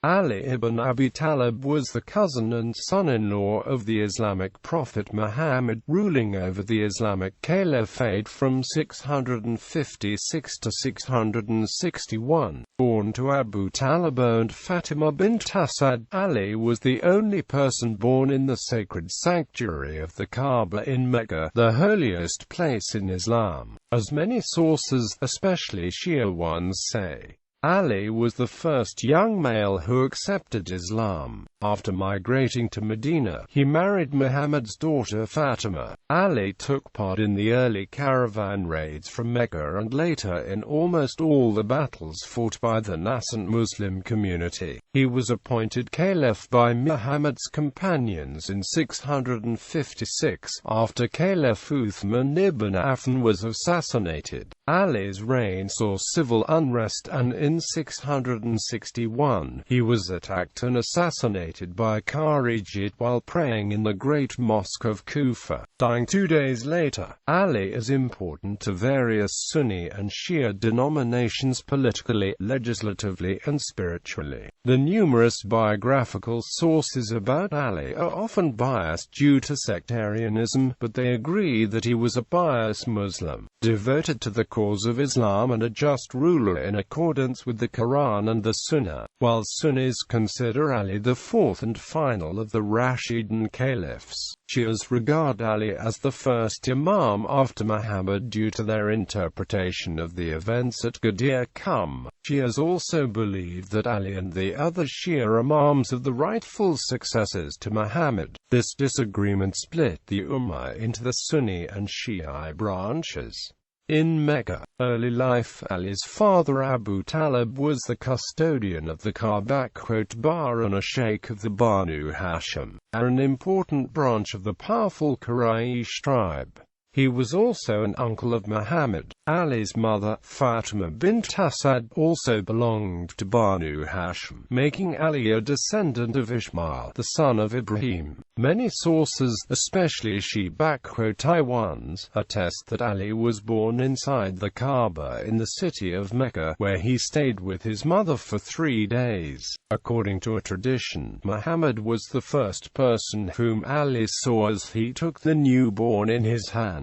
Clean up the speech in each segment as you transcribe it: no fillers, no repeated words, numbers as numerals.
Ali ibn Abi Talib was the cousin and son-in-law of the Islamic prophet Muhammad, ruling over the Islamic caliphate from 656 to 661. Born to Abu Talib and Fatimah bint Asad, Ali was the only person born in the sacred sanctuary of the Kaaba in Mecca, the holiest place in Islam. As many sources, especially Shia ones, say, Ali was the first young male who accepted Islam. After migrating to Medina, he married Muhammad's daughter Fatimah. Ali took part in the early caravan raids from Mecca and later in almost all the battles fought by the nascent Muslim community. He was appointed caliph by Muhammad's companions in 656, after Caliph Uthman ibn Affan was assassinated. Ali's reign saw civil unrest, and in 661, he was attacked and assassinated by Kharijit while praying in the Great Mosque of Kufa, dying 2 days later. Ali is important to various Sunni and Shia denominations politically, legislatively, and spiritually. The numerous biographical sources about Ali are often biased due to sectarianism, but they agree that he was a pious Muslim, devoted to the cause of Islam and a just ruler in accordance with the Quran and the Sunnah, while Sunnis consider Ali the fourth and final of the Rashidun caliphs. Shias regard Ali as the first Imam after Muhammad due to their interpretation of the events at Ghadir Qum. Shias also believe that Ali and the other Shia Imams are the rightful successors to Muhammad. This disagreement split the Ummah into the Sunni and Shia branches. In Mecca, early life, Ali's father Abu Talib was the custodian of the Kaaba, and a sheikh of the Banu Hashim, an important branch of the powerful Quraysh tribe. He was also an uncle of Muhammad. Ali's mother, Fatimah bint Asad, also belonged to Banu Hashim, making Ali a descendant of Ishmael, the son of Ibrahim. Many sources, especially Shia ones, attest that Ali was born inside the Kaaba in the city of Mecca, where he stayed with his mother for 3 days. According to a tradition, Muhammad was the first person whom Ali saw as he took the newborn in his hands.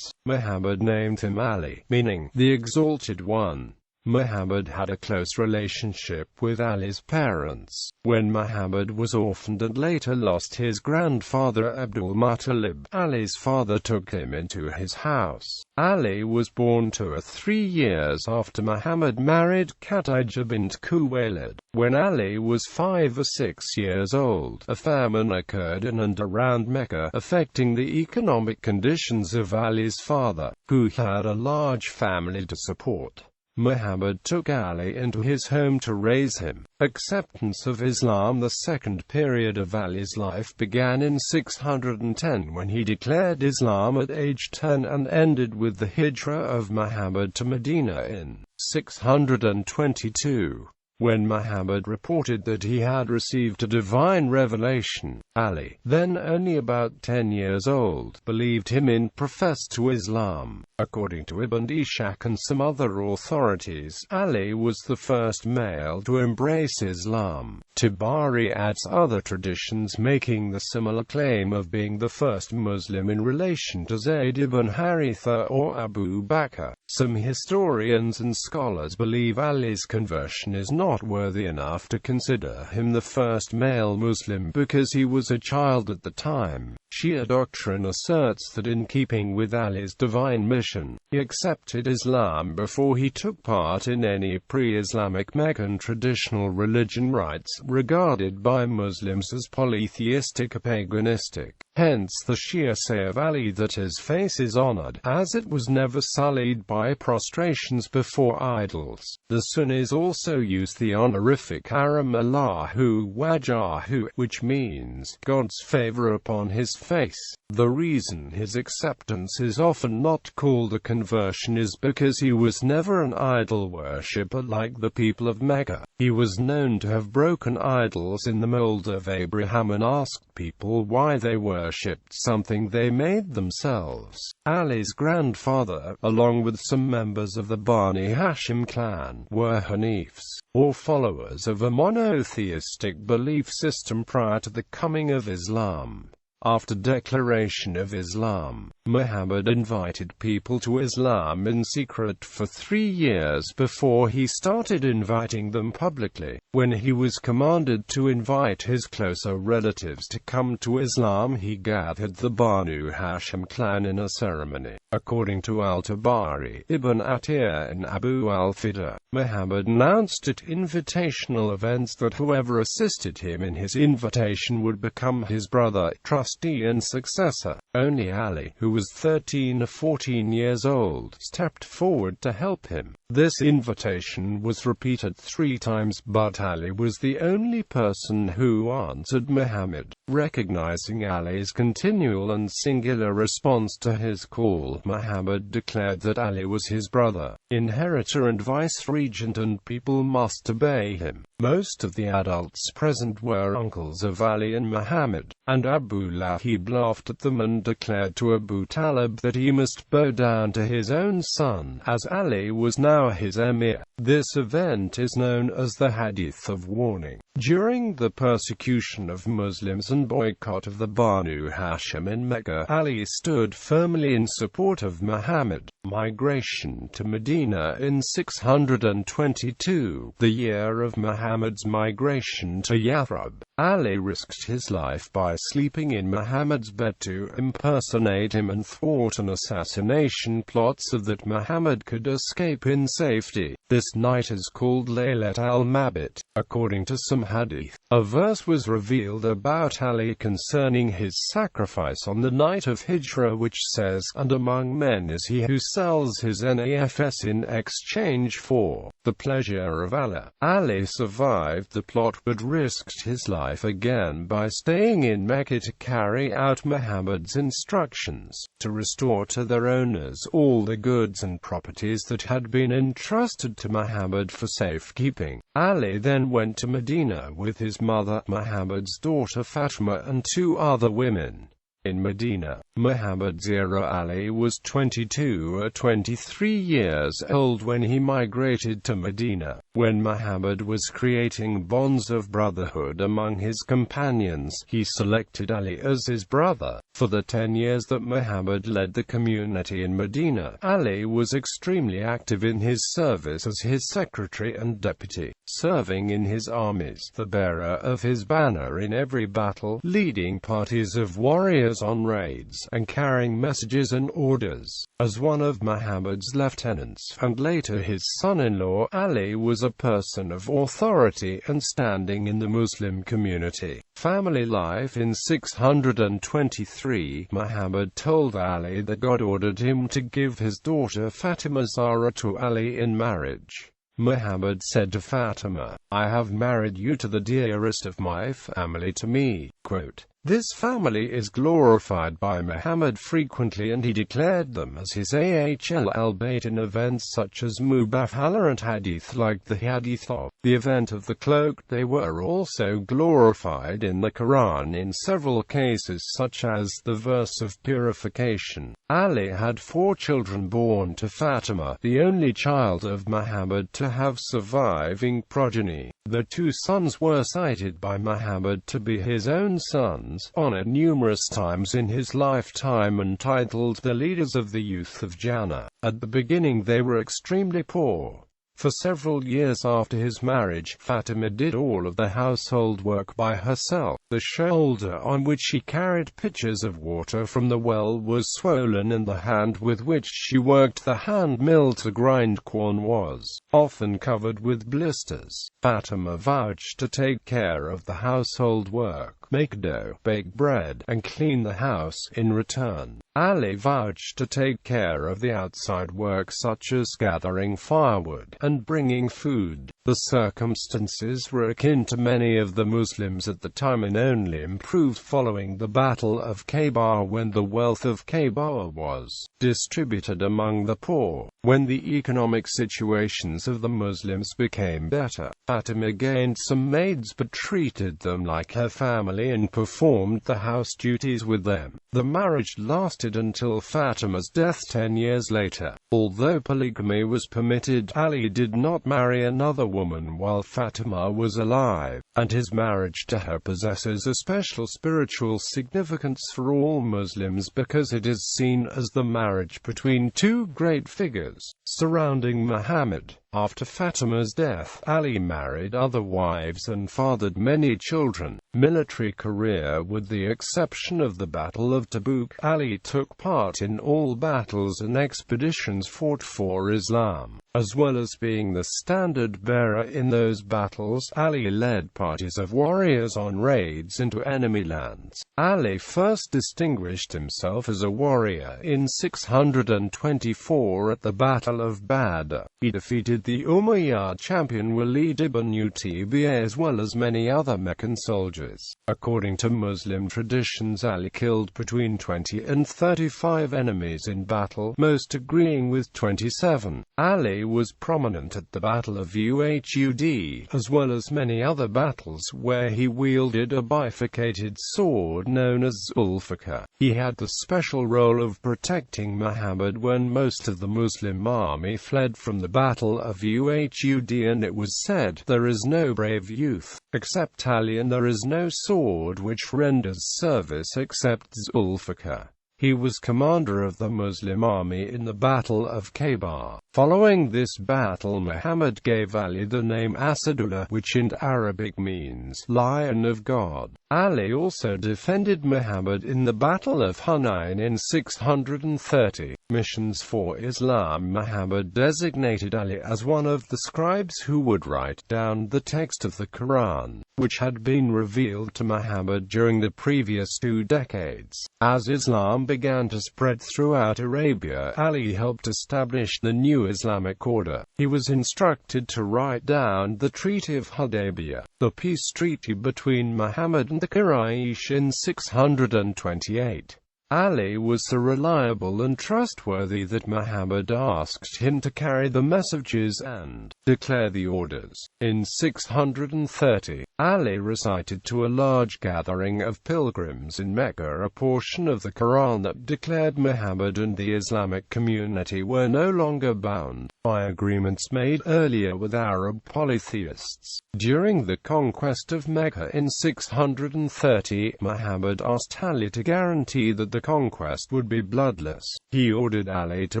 Muhammad named him Ali, meaning the Exalted One. Muhammad had a close relationship with Ali's parents. When Muhammad was orphaned and later lost his grandfather Abu Talib, Ali's father took him into his house. Ali was born to 3 years after Muhammad married Khadija bint Khuwaylid. When Ali was 5 or 6 years old, a famine occurred in and around Mecca, affecting the economic conditions of Ali's father, who had a large family to support. Muhammad took Ali into his home to raise him. Acceptance of Islam. The second period of Ali's life began in 610 when he declared Islam at age 10 and ended with the hijrah of Muhammad to Medina in 622. When Muhammad reported that he had received a divine revelation, Ali, then only about 10 years old, believed him and professed to Islam. According to Ibn Ishaq and some other authorities, Ali was the first male to embrace Islam. Tabari adds other traditions making the similar claim of being the first Muslim in relation to Zayd ibn Haritha or Abu Bakr. Some historians and scholars believe Ali's conversion is not worthy enough to consider him the first male Muslim because he was a child at the time. Shia doctrine asserts that in keeping with Ali's divine mission, he accepted Islam before he took part in any pre-Islamic Meccan traditional religion rites, regarded by Muslims as polytheistic or paganistic. Hence the Shia say of Ali that his face is honored, as it was never sullied by prostrations before idols. The Sunnis also use the honorific Aram Allahu Wajahu, which means God's favor upon his face. The reason his acceptance is often not called a conversion is because he was never an idol worshipper like the people of Mecca. He was known to have broken idols in the mold of Abraham and asked people why they were worshipped something they made themselves. Ali's grandfather, along with some members of the Bani Hashim clan, were Hanifs, or followers of a monotheistic belief system prior to the coming of Islam. After declaration of Islam, Muhammad invited people to Islam in secret for 3 years before he started inviting them publicly. When he was commanded to invite his closer relatives to come to Islam, he gathered the Banu Hashim clan in a ceremony. According to Al-Tabari Ibn Atir and Abu al-Fida, Muhammad announced at invitational events that whoever assisted him in his invitation would become his brother, trustee and successor. Only Ali, who was 13 or 14 years old, stepped forward to help him. This invitation was repeated 3 times, but Ali was the only person who answered Muhammad. Recognizing Ali's continual and singular response to his call, Muhammad declared that Ali was his brother, inheritor and vice-regent, and people must obey him. Most of the adults present were uncles of Ali and Muhammad, and Abu Lahab laughed at them and declared to Abu Talib that he must bow down to his own son, as Ali was now his emir. This event is known as the Hadith of Warning. During the persecution of Muslims and boycott of the Banu Hashim in Mecca, Ali stood firmly in support of Muhammad. Migration to Medina in 622, the year of Muhammad's migration to Yathrib, Ali risked his life by sleeping in Muhammad's bed to impersonate him and thwart an assassination plot so that Muhammad could escape in safety. This night is called Laylat al-Mabit. According to some hadith, a verse was revealed about Ali concerning his sacrifice on the night of Hijrah, which says, "And among men is he who sells his nafs in exchange for the pleasure of Allah." Ali survived the plot but risked his life again by staying in Mecca to carry out Muhammad's instructions to restore to their owners all the goods and properties that had been entrusted to Muhammad for safekeeping. Ali then went to Medina with his mother, Muhammad's daughter Fatimah, and 2 other women. In Medina, Muhammad's era Ali was 22 or 23 years old when he migrated to Medina. When Muhammad was creating bonds of brotherhood among his companions, he selected Ali as his brother. For the 10 years that Muhammad led the community in Medina, Ali was extremely active in his service as his secretary and deputy, serving in his armies, the bearer of his banner in every battle, leading parties of warriors on raids, and carrying messages and orders. As one of Muhammad's lieutenants, and later his son-in-law, Ali was a person of authority and standing in the Muslim community. Family life. In 623, Muhammad told Ali that God ordered him to give his daughter Fatima Zahra to Ali in marriage. Muhammad said to Fatima, "I have married you to the dearest of my family to me." Quote, "This family is glorified by Muhammad frequently, and he declared them as his Ahl-Bayt in events such as Mubahala and Hadith, like the Hadith of the event of the cloak. They were also glorified in the Quran in several cases, such as the verse of purification. Ali had 4 children born to Fatima, the only child of Muhammad to have surviving progeny. The 2 sons were cited by Muhammad to be his own sons, honored numerous times in his lifetime and titled the leaders of the youth of Jannah. At the beginning they were extremely poor. For several years after his marriage, Fatima did all of the household work by herself. The shoulder on which she carried pitchers of water from the well was swollen, and the hand with which she worked the hand mill to grind corn was often covered with blisters. Fatima vouched to take care of the household work, make dough, bake bread, and clean the house. In return, Ali vouched to take care of the outside work such as gathering firewood and bringing food. The circumstances were akin to many of the Muslims at the time and only improved following the Battle of Kaaba, when the wealth of Kaaba was distributed among the poor. When the economic situations of the Muslims became better, Fatima gained some maids but treated them like her family and performed the house duties with them. The marriage lasted until Fatima's death 10 years later. Although polygamy was permitted, Ali did not marry another woman while Fatima was alive, and his marriage to her possesses a special spiritual significance for all Muslims because it is seen as the marriage between two great figures surrounding Muhammad. After Fatima's death, Ali married other wives and fathered many children. Military career. With the exception of the Battle of Tabuk, Ali took part in all battles and expeditions fought for Islam. As well as being the standard-bearer in those battles, Ali led parties of warriors on raids into enemy lands. Ali first distinguished himself as a warrior in 624 at the Battle of Badr. He defeated the Umayyad champion Walid ibn Utbah as well as many other Meccan soldiers. According to Muslim traditions, Ali killed between 20 and 35 enemies in battle, most agreeing with 27. Ali was prominent at the Battle of Uhud, as well as many other battles where he wielded a bifurcated sword known as Zulfikar. He had the special role of protecting Muhammad when most of the Muslim army fled from the Battle of Uhud, and it was said, "There is no brave youth except Ali, and there is no sword which renders service except Zulfikar." He was commander of the Muslim army in the Battle of Kaaba. Following this battle, Muhammad gave Ali the name Asadullah, which in Arabic means Lion of God. Ali also defended Muhammad in the Battle of Hunain in 630. Missions for Islam. Muhammad designated Ali as one of the scribes who would write down the text of the Quran, which had been revealed to Muhammad during the previous 2 decades. As Islam began to spread throughout Arabia, Ali helped establish the new Islamic order. He was instructed to write down the Treaty of Hudaybiyah, the peace treaty between Muhammad and the Quraysh in 628. Ali was so reliable and trustworthy that Muhammad asked him to carry the messages and declare the orders. In 630, Ali recited to a large gathering of pilgrims in Mecca a portion of the Quran that declared Muhammad and the Islamic community were no longer bound by agreements made earlier with Arab polytheists. During the conquest of Mecca in 630, Muhammad asked Ali to guarantee that the conquest would be bloodless. He ordered Ali to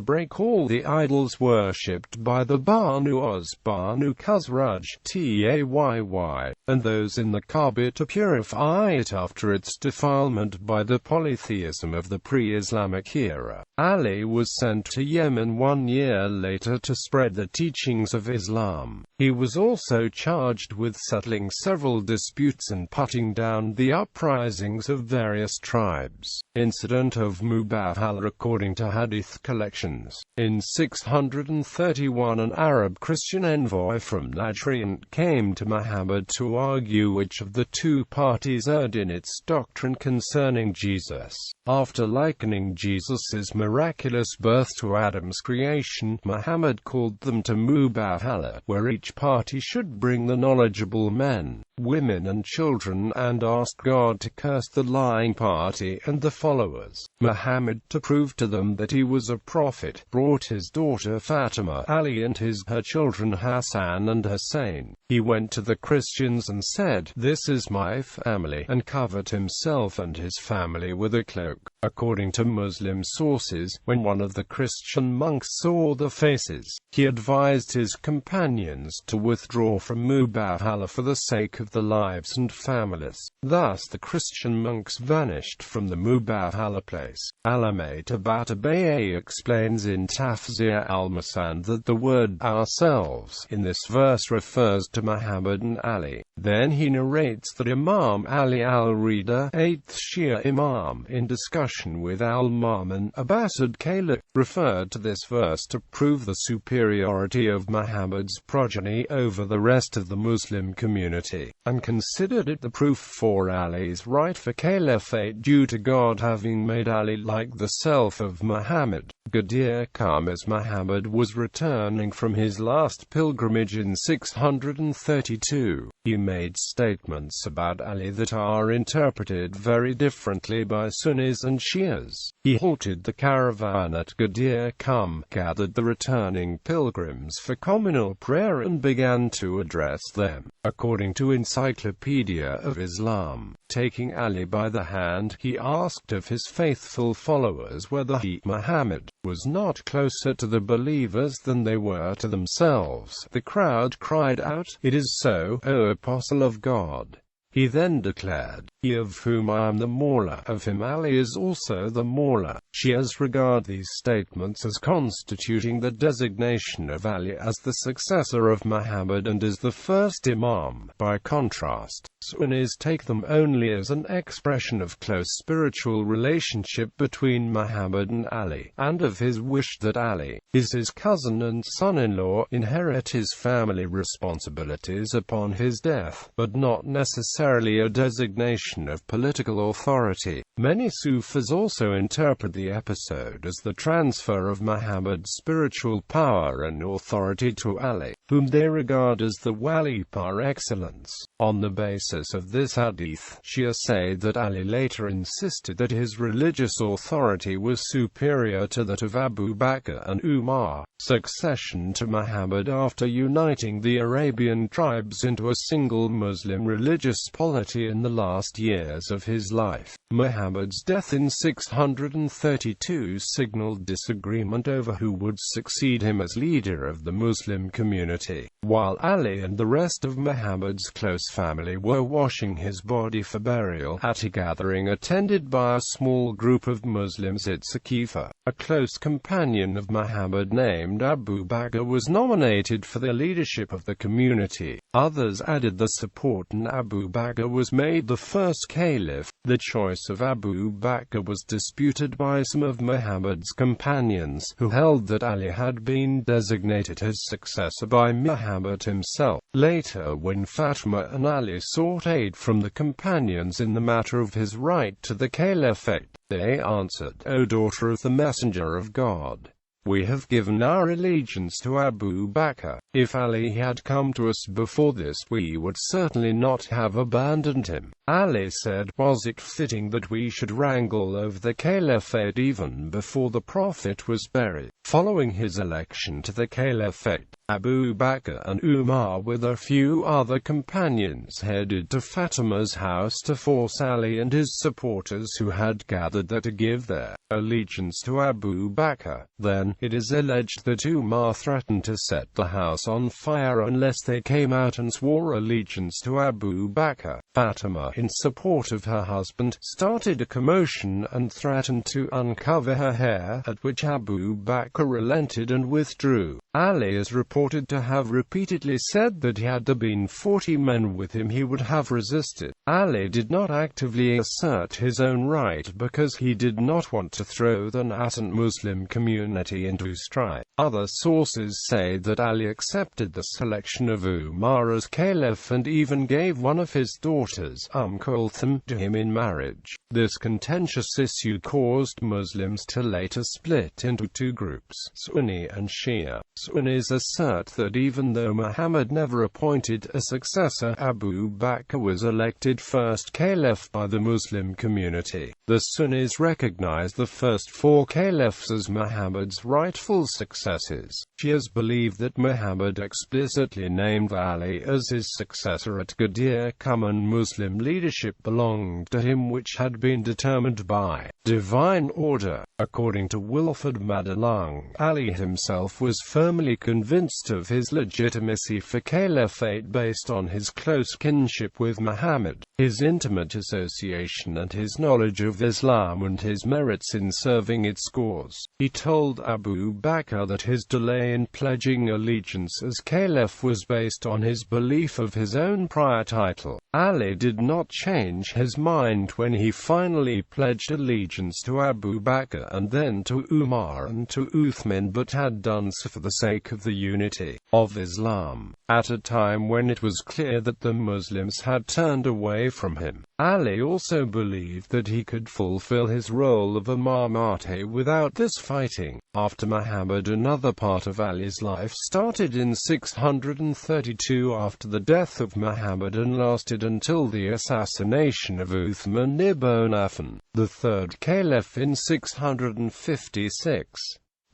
break all the idols worshipped by the Banu Uz, Banu Khazraj, Tayy, and those in the Kaaba to purify it after its defilement by the polytheism of the pre-Islamic era. Ali was sent to Yemen 1 year later to spread the teachings of Islam. He was also charged with settling several disputes and putting down the uprisings of various tribes. Incident of Mubahala. According to hadith collections, in 631 an Arab Christian envoy from Najran came to Muhammad to argue which of the two parties erred in its doctrine concerning Jesus. After likening Jesus's miraculous birth to Adam's creation, Muhammad called them to Mubahala, where each party should bring the knowledgeable men, women and children, and asked God to curse the lying party and the followers. Muhammad, to prove to them that he was a prophet, brought his daughter Fatima, Ali and her children Hassan and Hussein. He went to the Christians and said, "This is my family," and covered himself and his family with a cloak. According to Muslim sources, when one of the Christian monks saw the faces, he advised his companions to withdraw from Mubahala for the sake of of the lives and families. Thus the Christian monks vanished from the Mubahala place. Alame Tabatabai explains in Tafsir al-Masand that the word ourselves in this verse refers to Muhammad and Ali. Then he narrates that Imam Ali al-Rida, 8th Shia Imam, in discussion with al-Ma'mun, Abbasid Caliph, referred to this verse to prove the superiority of Muhammad's progeny over the rest of the Muslim community, and considered it the proof for Ali's right for caliphate due to God having made Ali like the self of Muhammad. Ghadir Khan, as Muhammad was returning from his last pilgrimage in 632, he made statements about Ali that are interpreted very differently by Sunnis and Shias. He halted the caravan at Ghadir Khan, gathered the returning pilgrims for communal prayer and began to address them. According to Encyclopedia of Islam, taking Ali by the hand, he asked of his faithful followers whether he, Muhammad, was not closer to the believers than they were to themselves. The crowd cried out, "It is so, O Apostle of God." He then declared, "He of whom I am the Mawla, of him Ali is also the Mawla." Shias regard these statements as constituting the designation of Ali as the successor of Muhammad and as the first Imam. By contrast, Sunnis take them only as an expression of close spiritual relationship between Muhammad and Ali, and of his wish that Ali, his cousin and son-in-law, inherit his family responsibilities upon his death, but not necessarily a designation of political authority. Many Sufis also interpret the episode as the transfer of Muhammad's spiritual power and authority to Ali, whom they regard as the wali par excellence. On the basis of this hadith, Shia say that Ali later insisted that his religious authority was superior to that of Abu Bakr and Umar. Succession to Muhammad after uniting the Arabian tribes into a single Muslim religious polity in the last years of his life. Muhammad's death in 632 signaled disagreement over who would succeed him as leader of the Muslim community. While Ali and the rest of Muhammad's close family were washing his body for burial at a gathering attended by a small group of Muslims at Saqifa, a close companion of Muhammad named Abu Bakr was nominated for the leadership of the community. Others added the support and Abu Bakr was made the first caliph. The choice of Abu Bakr was disputed by some of Muhammad's companions, who held that Ali had been designated his successor by Muhammad himself. Later, when Fatimah and Ali sought aid from the companions in the matter of his right to the caliphate, they answered, "O daughter of the Messenger of God, we have given our allegiance to Abu Bakr. If Ali had come to us before this, we would certainly not have abandoned him." Ali said, "Was it fitting that we should wrangle over the caliphate even before the Prophet was buried?" Following his election to the caliphate, Abu Bakr and Umar with a few other companions headed to Fatimah's house to force Ali and his supporters who had gathered there to give their allegiance to Abu Bakr. Then, it is alleged that Umar threatened to set the house on fire unless they came out and swore allegiance to Abu Bakr. Fatimah, in support of her husband, started a commotion and threatened to uncover her hair, at which Abu Bakr relented and withdrew. Ali is reported to have repeatedly said that had there been 40 men with him he would have resisted. Ali did not actively assert his own right because he did not want to throw the nascent Muslim community into strife. Other sources say that Ali accepted the selection of Umar as caliph and even gave one of his daughters, Kulthum, to him in marriage. This contentious issue caused Muslims to later split into two groups, Sunni and Shia. Sunnis assert that even though Muhammad never appointed a successor, Abu Bakr was elected first caliph by the Muslim community. The Sunnis recognize the first 4 caliphs as Muhammad's rightful successors. successes. Shias believe that Muhammad explicitly named Ali as his successor at Ghadir Khuman. Muslim leadership belonged to him, which had been determined by divine order. According to Wilfred Madelung, Ali himself was firmly convinced of his legitimacy for caliphate based on his close kinship with Muhammad, his intimate association and his knowledge of Islam and his merits in serving its cause. He told Abu Bakr that his delay in pledging allegiance as caliph was based on his belief of his own prior title. Ali did not change his mind when he finally pledged allegiance to Abu Bakr and then to Umar and to Uthman, but had done so for the sake of the unity of Islam, at a time when it was clear that the Muslims had turned away from him. Ali also believed that he could fulfill his role of Imam Mahdi without this fighting. After Muhammad, another part of Ali's life started in 632 after the death of Muhammad and lasted until the assassination of Uthman ibn Affan, the third caliph, in 656.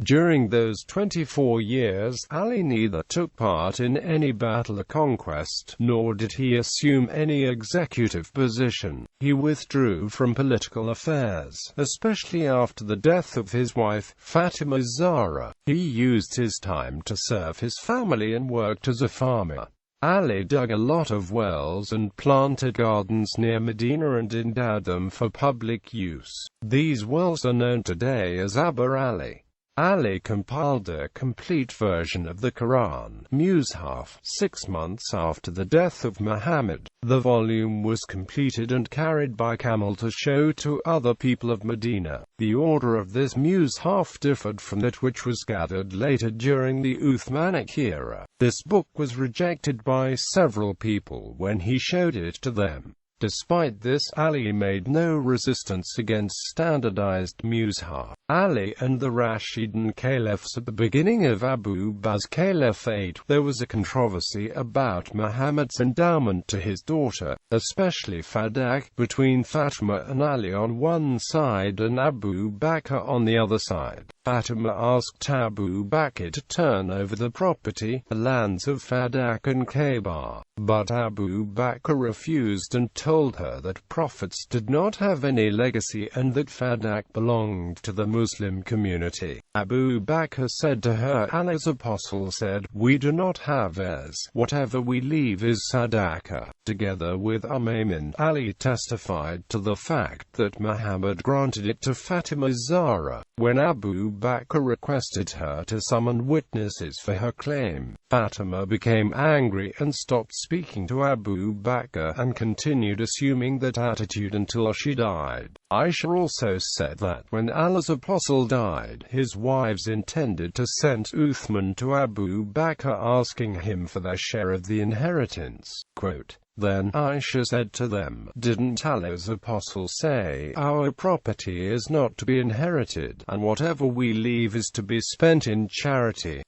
During those 24 years, Ali neither took part in any battle or conquest, nor did he assume any executive position. He withdrew from political affairs, especially after the death of his wife, Fatimah Zahra. He used his time to serve his family and worked as a farmer. Ali dug a lot of wells and planted gardens near Medina and endowed them for public use. These wells are known today as Abu Ali. Ali compiled a complete version of the Quran, Mushaf, 6 months after the death of Muhammad. The volume was completed and carried by camel to show to other people of Medina. The order of this Mushaf differed from that which was gathered later during the Uthmanic era. This book was rejected by several people when he showed it to them. Despite this, Ali made no resistance against standardized Mushaf. Ali and the Rashidun caliphs. At the beginning of Abu Bakr's caliphate, there was a controversy about Muhammad's endowment to his daughter, especially Fadak, between Fatimah and Ali on one side and Abu Bakr on the other side. Fatimah asked Abu Bakr to turn over the property, the lands of Fadak and Kaaba, but Abu Bakr refused and told her that prophets did not have any legacy and that Fadak belonged to the Muslim community. Abu Bakr said to her, Allah's apostle said, "We do not have heirs. Whatever we leave is sadaqah." Together with Ayman, Ali testified to the fact that Muhammad granted it to Fatimah Zahra. When Abu Bakr requested her to summon witnesses for her claim, Fatimah became angry and stopped speaking to Abu Bakr and continued assuming that attitude until she died. Aisha also said that when Allah's apostle died, his wives intended to send Uthman to Abu Bakr asking him for their share of the inheritance. Quote, Then Aisha said to them, "Didn't Allah's apostle say, 'Our property is not to be inherited, and whatever we leave is to be spent in charity'?"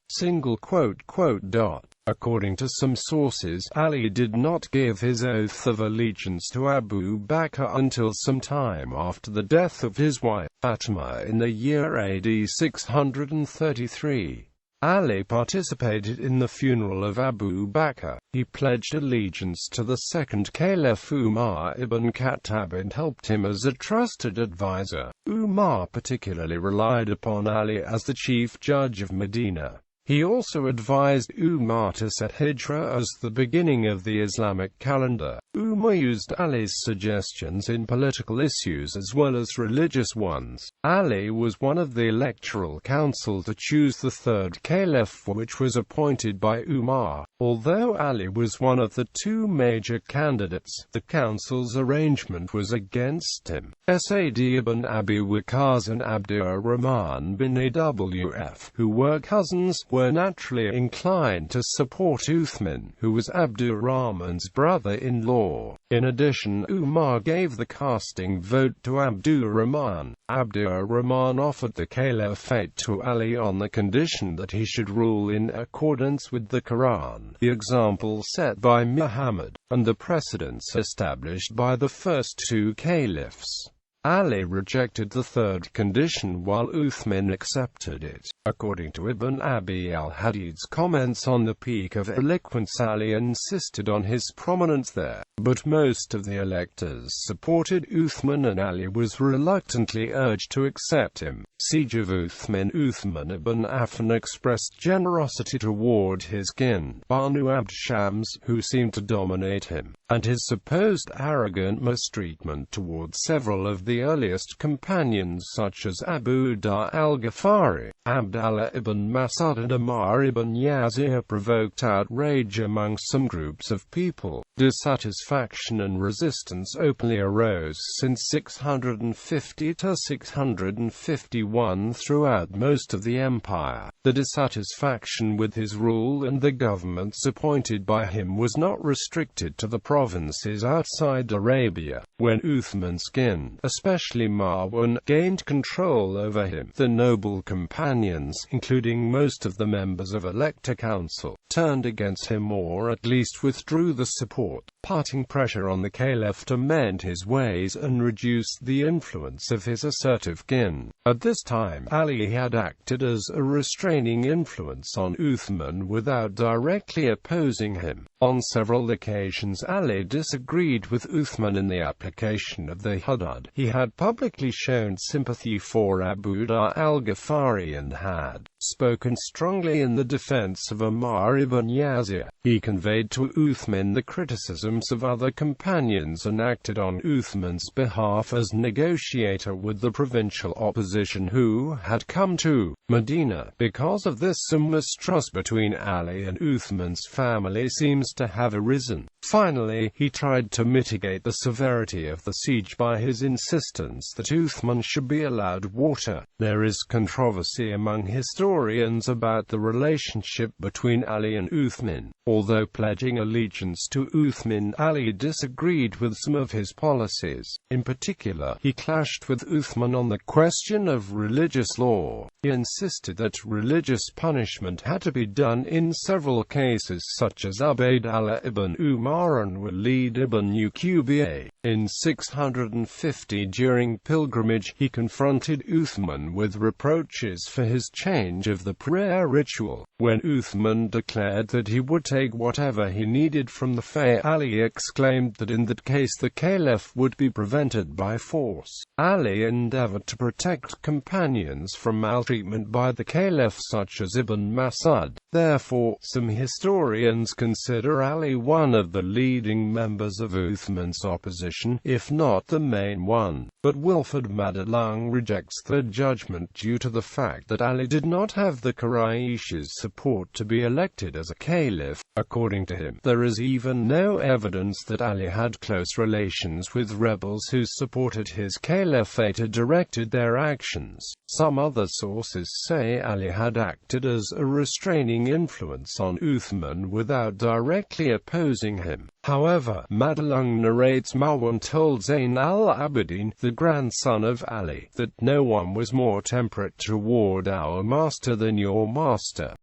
According to some sources, Ali did not give his oath of allegiance to Abu Bakr until some time after the death of his wife, Fatimah, in the year AD 633. Ali participated in the funeral of Abu Bakr. He pledged allegiance to the second caliph Umar ibn Khattab and helped him as a trusted advisor. Umar particularly relied upon Ali as the chief judge of Medina. He also advised Umar to set Hijra as the beginning of the Islamic calendar. Umar used Ali's suggestions in political issues as well as religious ones. Ali was one of the electoral council to choose the third caliph, which was appointed by Umar. Although Ali was one of the two major candidates, the council's arrangement was against him. Asad ibn Abi Waqqas and Abdurrahman bin Awf, who were cousins, were naturally inclined to support Uthman, who was Abdurrahman's brother-in-law. In addition, Umar gave the casting vote to Abdurrahman. Abdurrahman offered the caliphate to Ali on the condition that he should rule in accordance with the Quran, the example set by Muhammad, and the precedents established by the first two caliphs. Ali rejected the third condition while Uthman accepted it. According to Ibn Abi al-Hadid's comments on the peak of eloquence, Ali insisted on his prominence there, but most of the electors supported Uthman and Ali was reluctantly urged to accept him. Siege of Uthman. Uthman ibn Affan expressed generosity toward his kin, Banu Abd Shams, who seemed to dominate him, and his supposed arrogant mistreatment toward several of the earliest companions such as Abu Talib al-Ghifari, Abdallah ibn Mas'ud and Ammar ibn Yasir provoked outrage among some groups of people. Dissatisfaction and resistance openly arose since 650 to 651 throughout most of the empire. The dissatisfaction with his rule and the governments appointed by him was not restricted to the provinces outside Arabia. When Uthman's kin, especially Marwan, gained control over him, the noble companions, including most of the members of Elector Council, turned against him or at least withdrew the support, putting pressure on the caliph to mend his ways and reduce the influence of his assertive kin. At this time, Ali had acted as a restraining influence on Uthman without directly opposing him. On several occasions Ali disagreed with Uthman in the application of the hudud. He had publicly shown sympathy for Abu Talib al-Ghifari and had spoken strongly in the defense of Ammar ibn Yasir. He conveyed to Uthman the criticisms of other companions and acted on Uthman's behalf as negotiator with the provincial opposition who had come to Medina. Because of this, some mistrust between Ali and Uthman's family seems to have arisen. Finally, he tried to mitigate the severity of the siege by his insistence that Uthman should be allowed water. There is controversy among historians about the relationship between Ali and Uthman. Although pledging allegiance to Uthman, Ali disagreed with some of his policies. In particular, he clashed with Uthman on the question of religious law. He insisted that religious punishment had to be done in several cases such as Abdallah ibn Umar and Walid ibn Uqba. In 650 during pilgrimage, he confronted Uthman with reproaches for his change of the prayer ritual. When Uthman declared that he would take whatever he needed from the faith, Ali exclaimed that in that case the caliph would be prevented by force. Ali endeavored to protect companions from maltreatment by the caliph such as Ibn Mas'ud. Therefore, some historians consider Ali one of the leading members of Uthman's opposition, if not the main one. But Wilfred Madelung rejects the judgment due to the fact that Ali did not have the Quraysh's support to be elected as a caliph. According to him, there is even no evidence that Ali had close relations with rebels who supported his caliphate or directed their actions. Some other sources say Ali had acted as a restraining influence on Uthman without directly opposing him. However, Madelung narrates Marwan told Zayn al-Abidin, the grandson of Ali, that no one was more temperate toward our master than your master.